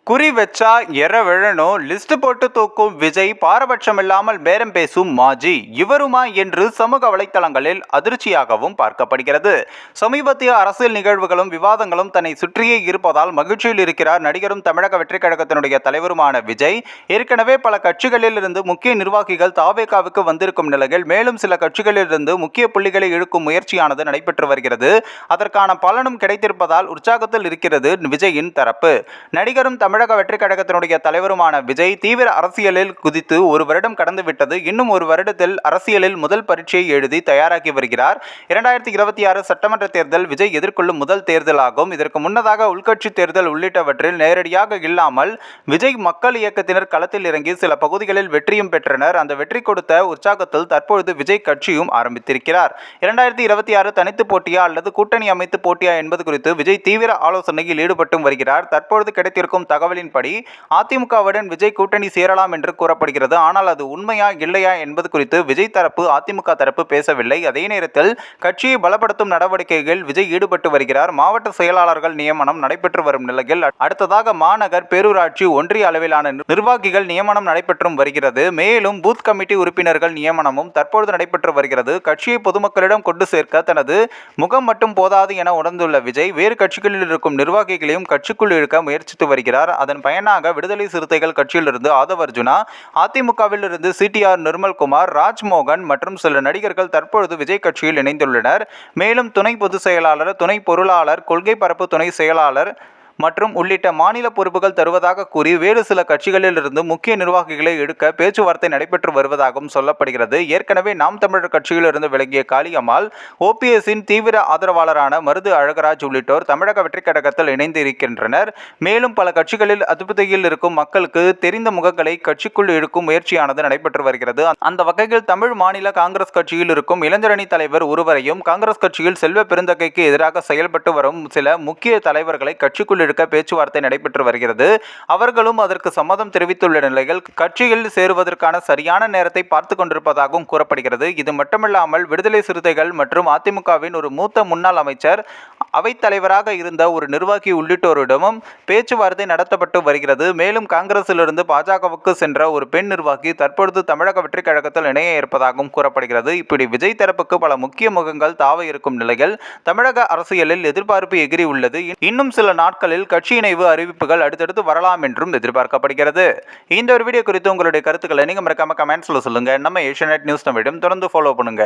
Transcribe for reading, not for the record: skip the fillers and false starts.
குறி வச்சா எற விழணும், லிஸ்ட் போட்டு தூக்கும் விஜய், பாரபட்சமில்லாமல் பேரம் பேசும் மாஜி, இவருமா என்று சமூக வலைத்தளங்களில் அதிர்ச்சியாகவும் பார்க்கப்படுகிறது. சமீபத்திய அரசியல் நிகழ்வுகளும் விவாதங்களும் தன்னை சுற்றியே இருப்பதால் மகிழ்ச்சியில் இருக்கிறார் நடிகரும் தமிழக வெற்றிக் கழகத்தினுடைய தலைவருமான விஜய். ஏற்கனவே பல கட்சிகளில் இருந்து முக்கிய நிர்வாகிகள் தாவேகாவுக்கு வந்திருக்கும் நிலையில் மேலும் சில கட்சிகளில் இருந்து முக்கிய புள்ளிகளை இழுக்கும் முயற்சியானது நடைபெற்று வருகிறது. அதற்கான பலனும் கிடைத்திருப்பதால் உற்சாகத்தில் இருக்கிறது விஜயின் தரப்பு. நடிகரும் தமிழக வெற்றிக் கழகத்தினுடைய தலைவருமான விஜய் தீவிர அரசியலில் குதித்து ஒரு வருடம் கடந்துவிட்டது. இன்னும் ஒரு வருடத்தில் அரசியலில் முதல் பரீட்சையை எழுதி தயாராகி வருகிறார். 2026 சட்டமன்ற தேர்தல் விஜய் எதிர்கொள்ளும் முதல் தேர்தலாகும். இதற்கு முன்னதாக உள்கட்சி தேர்தல் உள்ளிட்டவற்றில் நேரடியாக இல்லாமல் விஜய் மக்கள் இயக்கத்தினர் களத்தில் இறங்கி சில பகுதிகளில் வெற்றியும் பெற்றனர். அந்த வெற்றி கொடுத்த உற்சாகத்தில் தற்பொழுது விஜய் கட்சியும் ஆரம்பித்திருக்கிறார். 2026 தனித்து போட்டியா அல்லது கூட்டணி அமைத்து போட்டியா என்பது குறித்து விஜய் தீவிர ஆலோசனையில் ஈடுபட்டும் வருகிறார். தற்பொழுது கிடைத்திருக்கும் தகவலின்படி அதிமுகவுடன் விஜய் கூட்டணி சேரலாம் என்று கூறப்படுகிறது. ஆனால் அது உண்மையா இல்லையா என்பது குறித்து விஜய் தரப்பு அதிமுக தரப்பு பேசவில்லை. அதே நேரத்தில் கட்சியை பலப்படுத்தும் நடவடிக்கைகளில் விஜய் ஈடுபட்டு வருகிறார். மாவட்ட செயலாளர்கள் நியமனம் நடைபெற்று வரும் நிலையில் அடுத்ததாக மாநகர், பேரூராட்சி, ஒன்றிய அளவிலான நிர்வாகிகள் நியமனம் நடைபெற்றும் வருகிறது. மேலும் பூத் கமிட்டி உறுப்பினர்கள் நியமனமும் தற்பொழுது நடைபெற்று வருகிறது. கட்சியை பொதுமக்களிடம் கொண்டு சேர்க்க தனது முகம் மட்டும் போதாது என உணர்ந்துள்ள விஜய் வேறு கட்சிகளில் இருக்கும் நிர்வாகிகளையும் கட்சிக்குள் இழுக்க முயற்சித்து வருகிறார். அதன் பயனாக விடுதலை சிறுத்தைகள் கட்சியிலிருந்து ஆதவர்ஜுனா, அதிமுகவில் இருந்து சிடிஆர் நிர்மல்குமார், ராஜ்மோகன் மற்றும் சில நடிகர்கள் தற்பொழுது விஜய் கட்சியில் இணைந்துள்ளனர். மேலும் துணை பொதுச் செயலாளர், துணை பொருளாளர், கொள்கை பரப்பு துணை செயலாளர் மற்றும் உள்ளிட்ட மாநில பொறுப்புகள் தருவதாக கூறி வேறு சில கட்சிகளில் இருந்து முக்கிய நிர்வாகிகளை எடுக்க பேச்சுவார்த்தை நடைபெற்று வருவதாகவும் சொல்லப்படுகிறது. ஏற்கனவே நாம் தமிழர் கட்சியில் இருந்து விலகிய காளியம்மாள், ஓபிஎஸ்ஸின் தீவிர ஆதரவாளரான மருது அழகராஜ் உள்ளிட்டோர் தமிழக வெற்றிக் கழகத்தில் இணைந்து இருக்கின்றனர். மேலும் பல கட்சிகளில் அதிருப்தியில் இருக்கும் மக்களுக்கு தெரிந்த முகங்களை கட்சிக்குள் இழுக்கும் முயற்சியானது நடைபெற்று வருகிறது. அந்த வகையில் தமிழ் மாநில காங்கிரஸ் கட்சியில் இருக்கும் இளைஞரணி தலைவர் ஒருவரையும் காங்கிரஸ் கட்சியில் செல்வ பெருந்தகைக்கு எதிராக செயல்பட்டு வரும் சில முக்கிய தலைவர்களை கட்சிக்குள் இழுக்க பேச்சுவார்த்தை நடைபெற்று வருகிறது. அவர்களும் அதற்கு சம்மதம் தெரிவித்துள்ள நிலையில் கட்சியில் சேருவதற்கான சரியான நேரத்தை பார்த்து கொண்டிருப்பதாகவும் கூறப்படுகிறது. இது மட்டுமல்லாமல் விடுதலை சிறுத்தைகள் மற்றும் அதிமுகவின் ஒரு மூத்த முன்னாள் அமைச்சர், அவைத் தலைவராக இருந்த ஒரு நிர்வாகி உள்ளிட்டோரிடமும் பேச்சுவார்த்தை நடத்தப்பட்டு வருகிறது. மேலும் காங்கிரசிலிருந்து பாஜகவுக்கு சென்ற ஒரு பெண் நிர்வாகி தற்பொழுது தமிழக வெற்றிக் கழகத்தில் இணைய இருப்பதாகவும் கூறப்படுகிறது. இப்படி விஜய் தரப்புக்கு பல முக்கிய முகங்கள் தாவ இருக்கும் நிலையில் தமிழக அரசியலில் எதிர்பார்ப்பு எகிரி உள்ளது. இன்னும் சில நாட்களில் கட்சி இணைவு அறிவிப்புகள் அடுத்தடுத்து வரலாம் என்றும் எதிர்பார்க்கப்படுகிறது. இந்த ஒரு வீடியோ குறித்து உங்களுடைய கருத்துக்களை நீங்க மறக்காம கமெண்ட்ஸ்ல சொல்லுங்க. நம்ம ஏஷியாநெட் நியூஸ் தமிழும் தொடர்ந்து ஃபாலோ பண்ணுங்க.